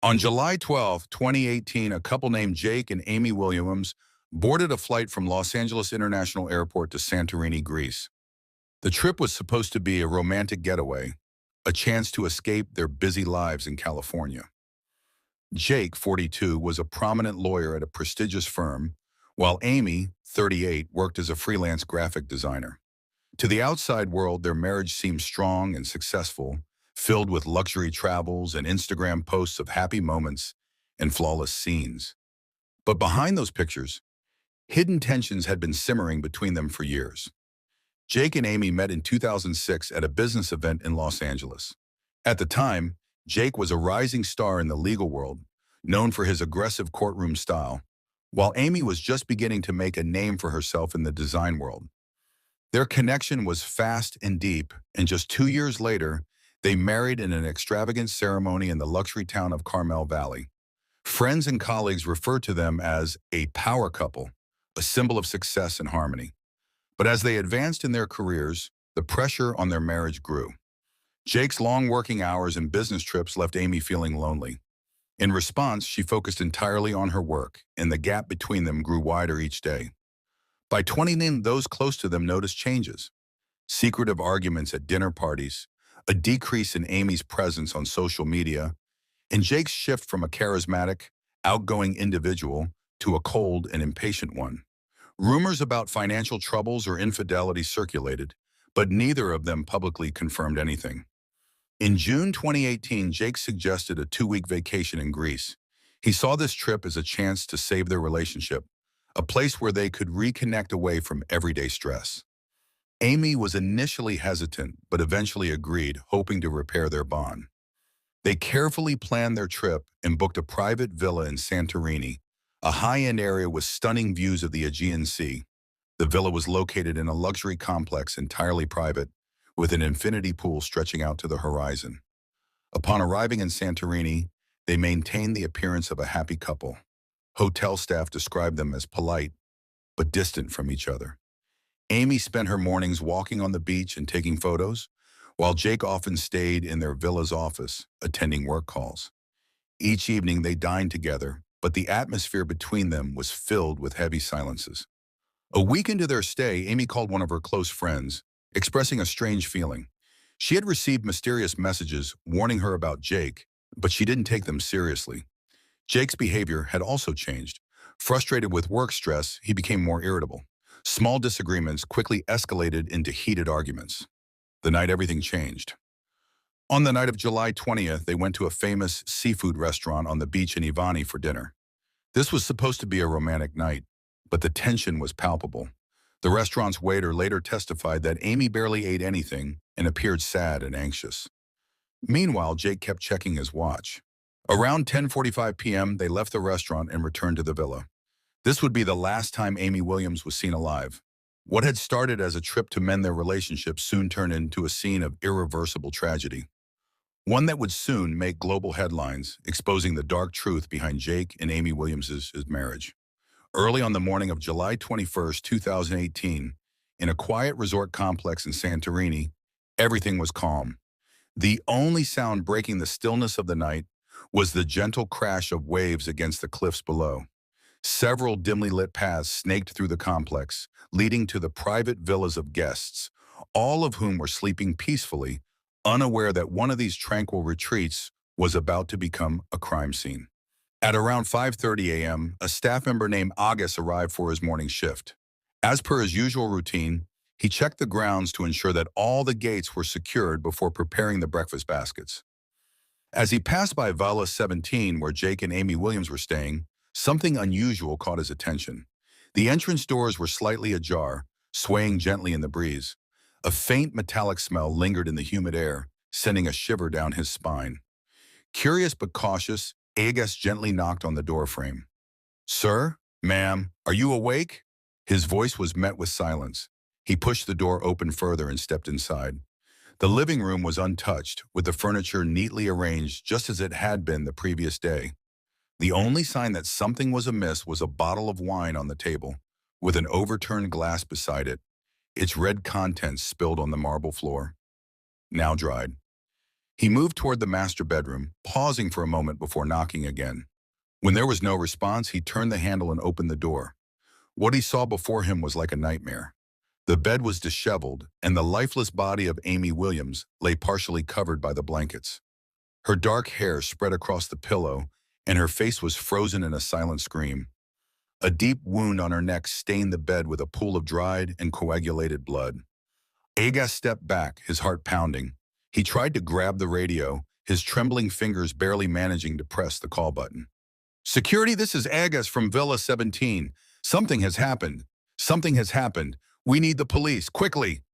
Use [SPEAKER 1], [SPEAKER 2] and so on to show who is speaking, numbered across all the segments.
[SPEAKER 1] On July 12, 2018, a couple named Jake and Amy Williams boarded a flight from Los Angeles International Airport to Santorini, Greece. The trip was supposed to be a romantic getaway, a chance to escape their busy lives in California. Jake, 42, was a prominent lawyer at a prestigious firm, while Amy, 38, worked as a freelance graphic designer. To the outside world, their marriage seemed strong and successful, filled with luxury travels and Instagram posts of happy moments and flawless scenes. But behind those pictures, hidden tensions had been simmering between them for years. Jake and Amy met in 2006 at a business event in Los Angeles. At the time, Jake was a rising star in the legal world, known for his aggressive courtroom style, while Amy was just beginning to make a name for herself in the design world. Their connection was fast and deep, and just 2 years later, they married in an extravagant ceremony in the luxury town of Carmel Valley. Friends and colleagues referred to them as a power couple, a symbol of success and harmony. But as they advanced in their careers, the pressure on their marriage grew. Jake's long working hours and business trips left Amy feeling lonely. In response, she focused entirely on her work, and the gap between them grew wider each day. By 29, those close to them noticed changes. Secretive arguments at dinner parties, a decrease in Amy's presence on social media, and Jake's shift from a charismatic, outgoing individual to a cold and impatient one. Rumors about financial troubles or infidelity circulated, but neither of them publicly confirmed anything. In June 2018, Jake suggested a 2-week vacation in Greece. He saw this trip as a chance to save their relationship, a place where they could reconnect away from everyday stress. Amy was initially hesitant, but eventually agreed, hoping to repair their bond. They carefully planned their trip and booked a private villa in Santorini, a high-end area with stunning views of the Aegean Sea. The villa was located in a luxury complex entirely private, with an infinity pool stretching out to the horizon. Upon arriving in Santorini, they maintained the appearance of a happy couple. Hotel staff described them as polite, but distant from each other. Amy spent her mornings walking on the beach and taking photos, while Jake often stayed in their villa's office, attending work calls. Each evening they dined together, but the atmosphere between them was filled with heavy silences. A week into their stay, Amy called one of her close friends, expressing a strange feeling. She had received mysterious messages warning her about Jake, but she didn't take them seriously. Jake's behavior had also changed. Frustrated with work stress, he became more irritable. Small disagreements quickly escalated into heated arguments. The night everything changed. On the night of July 20th, they went to a famous seafood restaurant on the beach in Ivani for dinner. This was supposed to be a romantic night, but the tension was palpable. The restaurant's waiter later testified that Amy barely ate anything and appeared sad and anxious. Meanwhile, Jake kept checking his watch. Around 10:45 p.m., they left the restaurant and returned to the villa. This would be the last time Amy Williams was seen alive. What had started as a trip to mend their relationship soon turned into a scene of irreversible tragedy. One that would soon make global headlines, exposing the dark truth behind Jake and Amy Williams' marriage. Early on the morning of July 21st, 2018, in a quiet resort complex in Santorini, everything was calm. The only sound breaking the stillness of the night was the gentle crash of waves against the cliffs below. Several dimly lit paths snaked through the complex, leading to the private villas of guests, all of whom were sleeping peacefully, unaware that one of these tranquil retreats was about to become a crime scene. At around 5:30 a.m., a staff member named August arrived for his morning shift. As per his usual routine, he checked the grounds to ensure that all the gates were secured before preparing the breakfast baskets. As he passed by Villa 17, where Jake and Amy Williams were staying, something unusual caught his attention. The entrance doors were slightly ajar, swaying gently in the breeze. A faint metallic smell lingered in the humid air, sending a shiver down his spine. Curious but cautious, August gently knocked on the doorframe. "Sir, ma'am, are you awake?" His voice was met with silence. He pushed the door open further and stepped inside. The living room was untouched, with the furniture neatly arranged just as it had been the previous day. The only sign that something was amiss was a bottle of wine on the table, with an overturned glass beside it, its red contents spilled on the marble floor, now dried. He moved toward the master bedroom, pausing for a moment before knocking again. When there was no response, he turned the handle and opened the door. What he saw before him was like a nightmare. The bed was disheveled, and the lifeless body of Amy Williams lay partially covered by the blankets. Her dark hair spread across the pillow, and her face was frozen in a silent scream. A deep wound on her neck stained the bed with a pool of dried and coagulated blood. Agas stepped back, his heart pounding. He tried to grab the radio, his trembling fingers barely managing to press the call button. "Security, this is Agas from Villa 17. Something has happened. Something has happened. We need the police, quickly."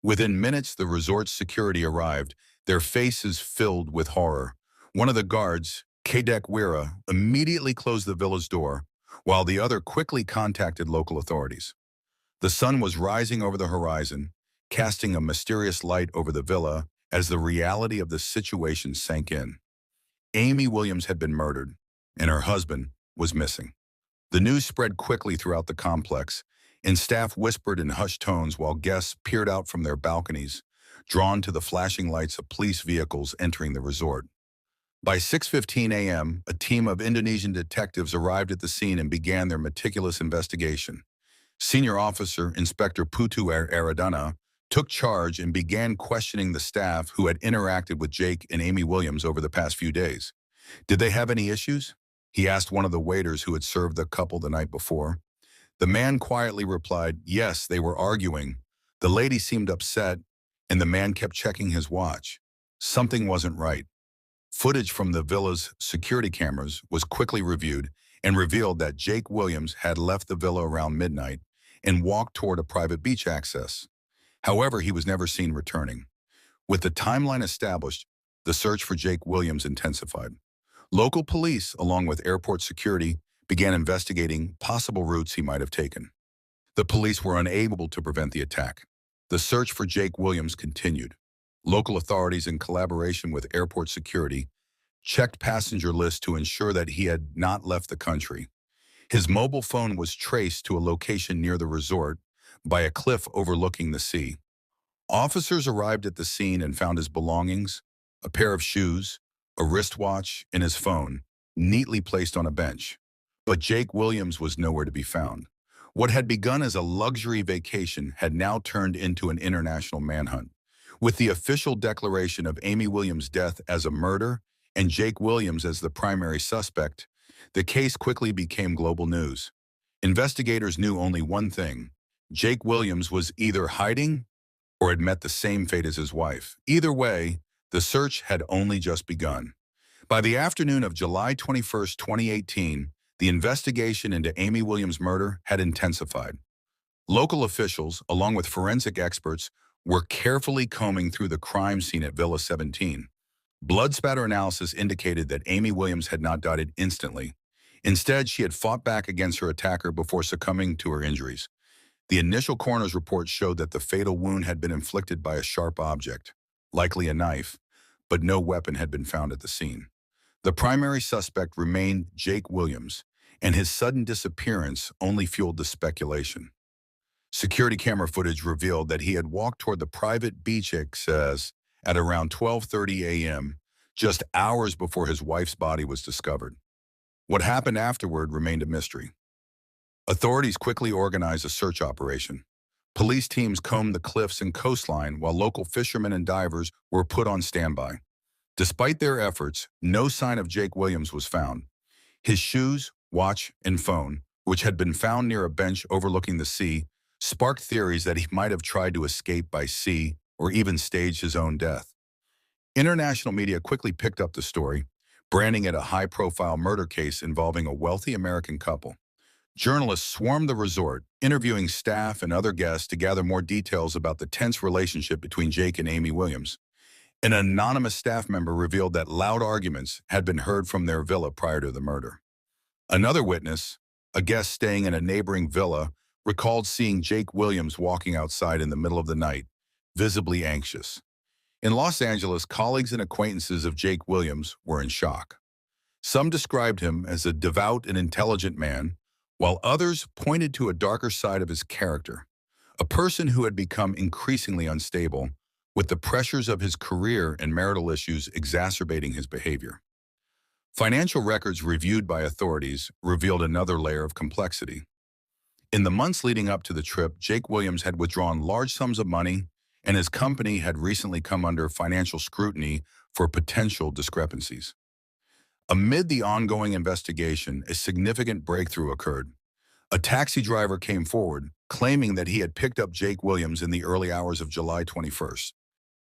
[SPEAKER 1] Within minutes, the resort's security arrived, their faces filled with horror. One of the guards, Kadek Wira, immediately closed the villa's door, while the other quickly contacted local authorities. The sun was rising over the horizon, casting a mysterious light over the villa as the reality of the situation sank in. Amy Williams had been murdered, and her husband was missing. The news spread quickly throughout the complex, and staff whispered in hushed tones while guests peered out from their balconies, drawn to the flashing lights of police vehicles entering the resort. By 6:15 a.m., a team of Indonesian detectives arrived at the scene and began their meticulous investigation. Senior Officer Inspector Putu Aradana took charge and began questioning the staff who had interacted with Jake and Amy Williams over the past few days. Did they have any issues? He asked one of the waiters who had served the couple the night before. The man quietly replied, yes, they were arguing. The lady seemed upset, and the man kept checking his watch. Something wasn't right. Footage from the villa's security cameras was quickly reviewed and revealed that Jake Williams had left the villa around midnight and walked toward a private beach access. However, he was never seen returning. With the timeline established, the search for Jake Williams intensified. Local police, along with airport security, began investigating possible routes he might have taken. The police were unable to prevent the attack. The search for Jake Williams continued. Local authorities, in collaboration with airport security, checked passenger lists to ensure that he had not left the country. His mobile phone was traced to a location near the resort by a cliff overlooking the sea. Officers arrived at the scene and found his belongings, a pair of shoes, a wristwatch, and his phone, neatly placed on a bench. But Jake Williams was nowhere to be found. What had begun as a luxury vacation had now turned into an international manhunt. With the official declaration of Amy Williams' death as a murder and Jake Williams as the primary suspect, the case quickly became global news. Investigators knew only one thing: Jake Williams was either hiding or had met the same fate as his wife. Either way, the search had only just begun. By the afternoon of July 21, 2018, the investigation into Amy Williams' murder had intensified. Local officials, along with forensic experts, were carefully combing through the crime scene at Villa 17. Blood spatter analysis indicated that Amy Williams had not died instantly. Instead, she had fought back against her attacker before succumbing to her injuries. The initial coroner's report showed that the fatal wound had been inflicted by a sharp object, likely a knife, but no weapon had been found at the scene. The primary suspect remained Jake Williams, and his sudden disappearance only fueled the speculation. Security camera footage revealed that he had walked toward the private beach access at around 12:30 a.m., just hours before his wife's body was discovered. What happened afterward remained a mystery. Authorities quickly organized a search operation. Police teams combed the cliffs and coastline while local fishermen and divers were put on standby. Despite their efforts, no sign of Jake Williams was found. His shoes, watch, and phone, which had been found near a bench overlooking the sea, sparked theories that he might have tried to escape by sea or even staged his own death. International media quickly picked up the story, branding it a high-profile murder case involving a wealthy American couple. Journalists swarmed the resort, interviewing staff and other guests to gather more details about the tense relationship between Jake and Amy Williams. An anonymous staff member revealed that loud arguments had been heard from their villa prior to the murder. Another witness, a guest staying in a neighboring villa, recalled seeing Jake Williams walking outside in the middle of the night, visibly anxious. In Los Angeles, colleagues and acquaintances of Jake Williams were in shock. Some described him as a devout and intelligent man, while others pointed to a darker side of his character, a person who had become increasingly unstable, with the pressures of his career and marital issues exacerbating his behavior. Financial records reviewed by authorities revealed another layer of complexity. In the months leading up to the trip, Jake Williams had withdrawn large sums of money, and his company had recently come under financial scrutiny for potential discrepancies. Amid the ongoing investigation, a significant breakthrough occurred. A taxi driver came forward, claiming that he had picked up Jake Williams in the early hours of July 21st.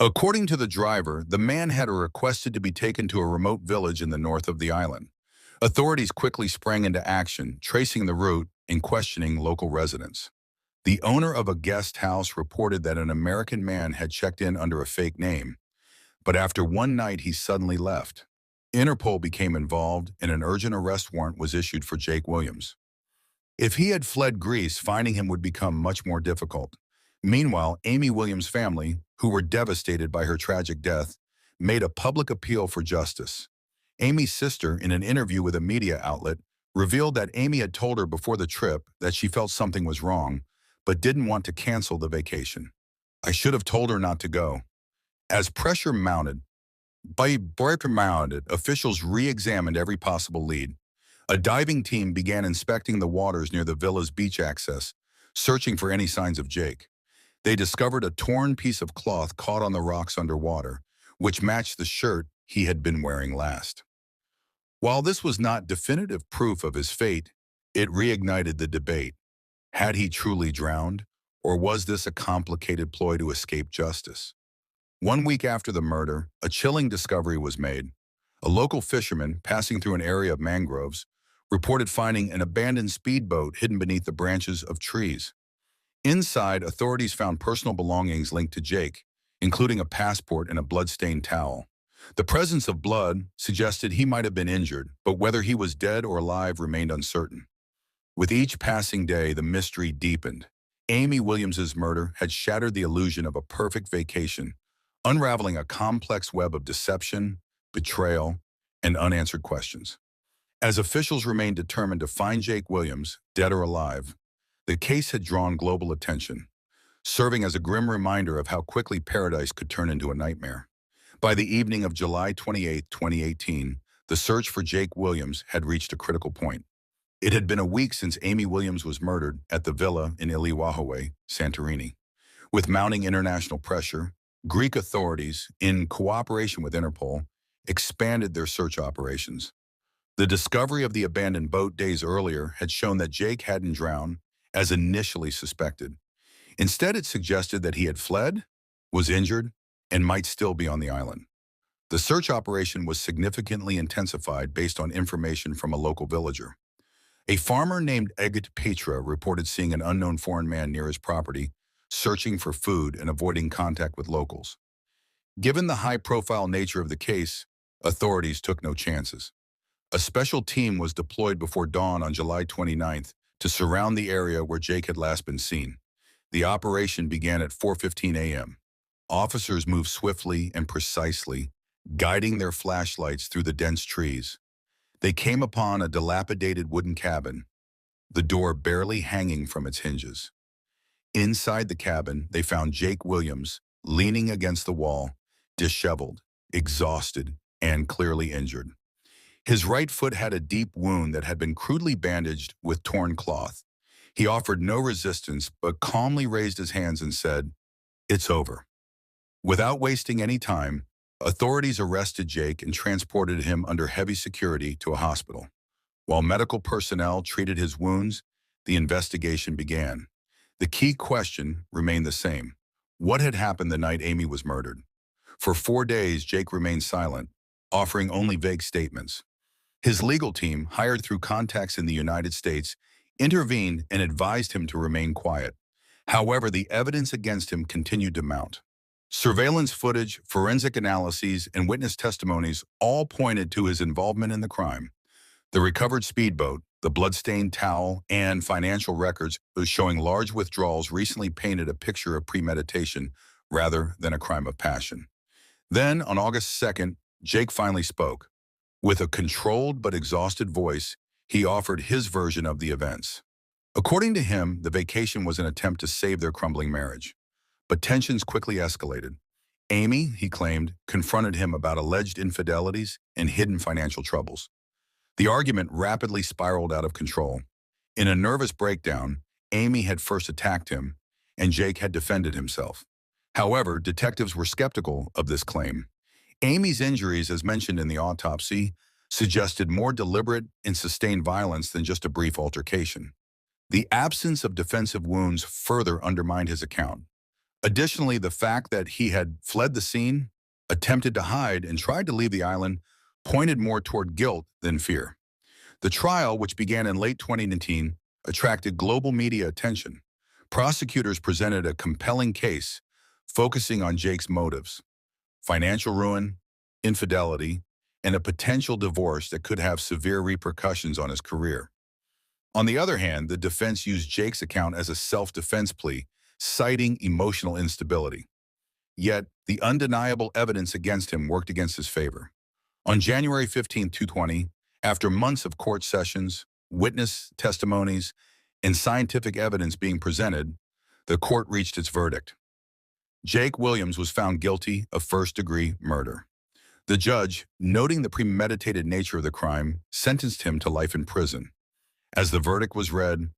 [SPEAKER 1] According to the driver, the man had requested to be taken to a remote village in the north of the island. Authorities quickly sprang into action, tracing the route and questioning local residents. The owner of a guest house reported that an American man had checked in under a fake name, but after one night he suddenly left. Interpol became involved and an urgent arrest warrant was issued for Jake Williams. If he had fled Greece, finding him would become much more difficult. Meanwhile, Amy Williams' family, who were devastated by her tragic death, made a public appeal for justice. Amy's sister, in an interview with a media outlet, revealed that Amy had told her before the trip that she felt something was wrong, but didn't want to cancel the vacation. "I should have told her not to go." As pressure mounted, officials re-examined every possible lead. A diving team began inspecting the waters near the villa's beach access, searching for any signs of Jake. They discovered a torn piece of cloth caught on the rocks underwater, which matched the shirt he had been wearing last. While this was not definitive proof of his fate, it reignited the debate. Had he truly drowned, or was this a complicated ploy to escape justice? 1 week after the murder, a chilling discovery was made. A local fisherman passing through an area of mangroves reported finding an abandoned speedboat hidden beneath the branches of trees. Inside, authorities found personal belongings linked to Jake, including a passport and a blood-stained towel. The presence of blood suggested he might have been injured, but whether he was dead or alive remained uncertain. With each passing day, the mystery deepened. Amy Williams's murder had shattered the illusion of a perfect vacation, unraveling a complex web of deception, betrayal, and unanswered questions. As officials remained determined to find Jake Williams, dead or alive, the case had drawn global attention, serving as a grim reminder of how quickly paradise could turn into a nightmare. By the evening of July 28, 2018, the search for Jake Williams had reached a critical point. It had been a week since Amy Williams was murdered at the villa in Iliwahawe, Santorini. With mounting international pressure, Greek authorities, in cooperation with Interpol, expanded their search operations. The discovery of the abandoned boat days earlier had shown that Jake hadn't drowned, as initially suspected. Instead, it suggested that he had fled, was injured, and might still be on the island. The search operation was significantly intensified based on information from a local villager. A farmer named Egit Petra reported seeing an unknown foreign man near his property, searching for food and avoiding contact with locals. Given the high-profile nature of the case, authorities took no chances. A special team was deployed before dawn on July 29th to surround the area where Jake had last been seen. The operation began at 4:15 a.m. Officers moved swiftly and precisely, guiding their flashlights through the dense trees. They came upon a dilapidated wooden cabin, the door barely hanging from its hinges. Inside the cabin, they found Jake Williams leaning against the wall, disheveled, exhausted, and clearly injured. His right foot had a deep wound that had been crudely bandaged with torn cloth. He offered no resistance, but calmly raised his hands and said, "It's over." Without wasting any time, authorities arrested Jake and transported him under heavy security to a hospital. While medical personnel treated his wounds, the investigation began. The key question remained the same. What had happened the night Amy was murdered? For 4 days, Jake remained silent, offering only vague statements. His legal team, hired through contacts in the United States, intervened and advised him to remain quiet. However, the evidence against him continued to mount. Surveillance footage, forensic analyses, and witness testimonies all pointed to his involvement in the crime. The recovered speedboat, the blood-stained towel, and financial records showing large withdrawals recently painted a picture of premeditation rather than a crime of passion. Then, on August 2nd, Jake finally spoke. With a controlled but exhausted voice, he offered his version of the events. According to him, the vacation was an attempt to save their crumbling marriage. But tensions quickly escalated. Amy, he claimed, confronted him about alleged infidelities and hidden financial troubles. The argument rapidly spiraled out of control. In a nervous breakdown, Amy had first attacked him, and Jake had defended himself. However, detectives were skeptical of this claim. Amy's injuries, as mentioned in the autopsy, suggested more deliberate and sustained violence than just a brief altercation. The absence of defensive wounds further undermined his account. Additionally, the fact that he had fled the scene, attempted to hide, and tried to leave the island pointed more toward guilt than fear. The trial, which began in late 2019, attracted global media attention. Prosecutors presented a compelling case focusing on Jake's motives: financial ruin, infidelity, and a potential divorce that could have severe repercussions on his career. On the other hand, the defense used Jake's account as a self-defense plea, citing emotional instability. Yet, the undeniable evidence against him worked against his favor. On January 15, 2020, after months of court sessions, witness testimonies, and scientific evidence being presented, the court reached its verdict. Jake Williams was found guilty of first-degree murder. The judge, noting the premeditated nature of the crime, sentenced him to life in prison. As the verdict was read,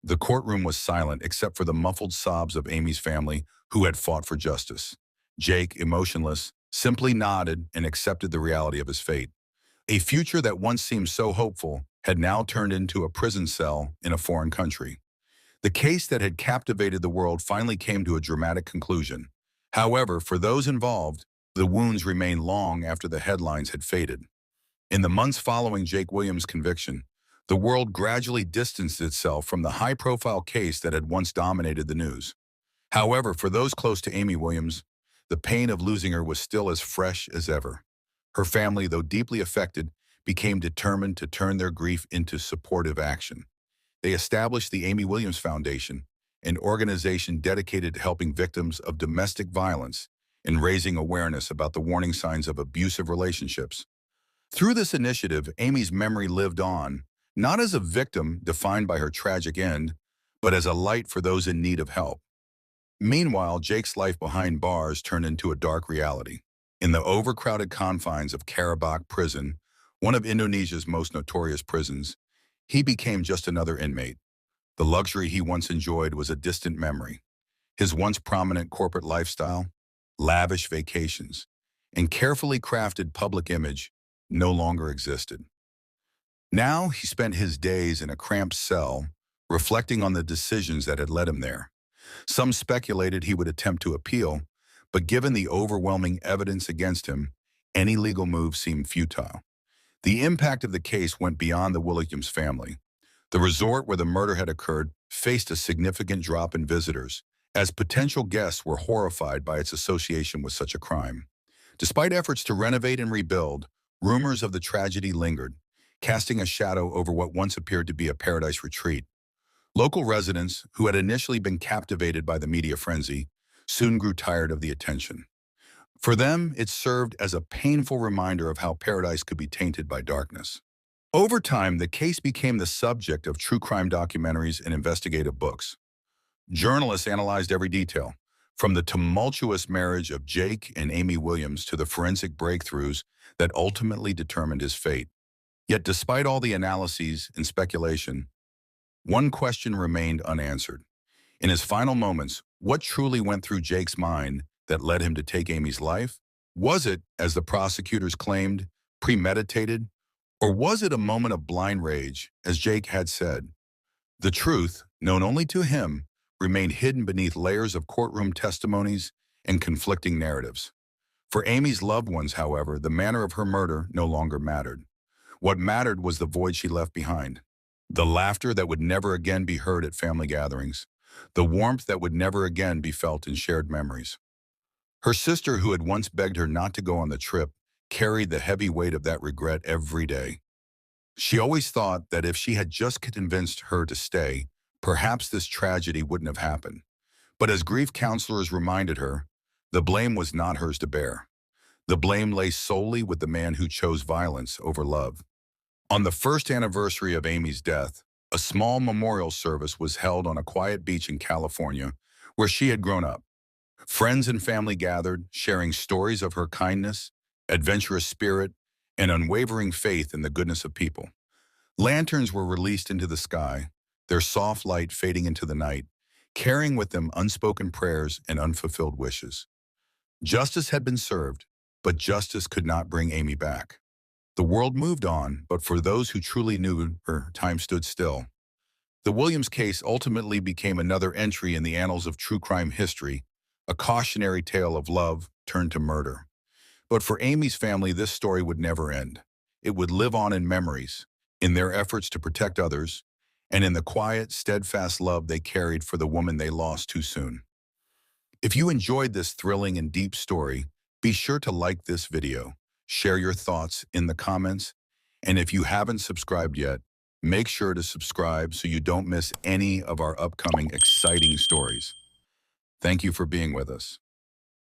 [SPEAKER 1] the courtroom was silent except for the muffled sobs of Amy's family, who had fought for justice. Jake, emotionless, simply nodded and accepted the reality of his fate. A future that once seemed so hopeful had now turned into a prison cell in a foreign country. The case that had captivated the world finally came to a dramatic conclusion. However, for those involved, the wounds remained long after the headlines had faded. In the months following Jake Williams' conviction, the world gradually distanced itself from the high-profile case that had once dominated the news. However, for those close to Amy Williams, the pain of losing her was still as fresh as ever. Her family, though deeply affected, became determined to turn their grief into supportive action. They established the Amy Williams Foundation, an organization dedicated to helping victims of domestic violence and raising awareness about the warning signs of abusive relationships. Through this initiative, Amy's memory lived on, not as a victim defined by her tragic end, but as a light for those in need of help. Meanwhile, Jake's life behind bars turned into a dark reality. In the overcrowded confines of Karabakh prison, one of Indonesia's most notorious prisons, he became just another inmate. The luxury he once enjoyed was a distant memory. His once prominent corporate lifestyle, lavish vacations, and carefully crafted public image no longer existed. Now he spent his days in a cramped cell, reflecting on the decisions that had led him there. Some speculated he would attempt to appeal, but given the overwhelming evidence against him, any legal move seemed futile. The impact of the case went beyond the Williams family. The resort where the murder had occurred faced a significant drop in visitors, as potential guests were horrified by its association with such a crime. Despite efforts to renovate and rebuild, rumors of the tragedy lingered, casting a shadow over what once appeared to be a paradise retreat. Local residents, who had initially been captivated by the media frenzy, soon grew tired of the attention. For them, it served as a painful reminder of how paradise could be tainted by darkness. Over time, the case became the subject of true crime documentaries and investigative books. Journalists analyzed every detail, from the tumultuous marriage of Jake and Amy Williams to the forensic breakthroughs that ultimately determined his fate. Yet despite all the analyses and speculation, one question remained unanswered. In his final moments, what truly went through Jake's mind that led him to take Amy's life? Was it, as the prosecutors claimed, premeditated? Or was it a moment of blind rage, as Jake had said? The truth, known only to him, remained hidden beneath layers of courtroom testimonies and conflicting narratives. For Amy's loved ones, however, the manner of her murder no longer mattered. What mattered was the void she left behind. The laughter that would never again be heard at family gatherings. The warmth that would never again be felt in shared memories. Her sister, who had once begged her not to go on the trip, carried the heavy weight of that regret every day. She always thought that if she had just convinced her to stay, perhaps this tragedy wouldn't have happened. But as grief counselors reminded her, the blame was not hers to bear. The blame lay solely with the man who chose violence over love. On the first anniversary of Amy's death, a small memorial service was held on a quiet beach in California, where she had grown up. Friends and family gathered, sharing stories of her kindness, adventurous spirit, and unwavering faith in the goodness of people. Lanterns were released into the sky, their soft light fading into the night, carrying with them unspoken prayers and unfulfilled wishes. Justice had been served, but justice could not bring Amy back. The world moved on, but for those who truly knew her, time stood still. The Williams case ultimately became another entry in the annals of true crime history, a cautionary tale of love turned to murder. But for Amy's family, this story would never end. It would live on in memories, in their efforts to protect others, and in the quiet, steadfast love they carried for the woman they lost too soon. If you enjoyed this thrilling and deep story, be sure to like this video, share your thoughts in the comments, and if you haven't subscribed yet, make sure to subscribe so you don't miss any of our upcoming exciting stories. Thank you for being with us.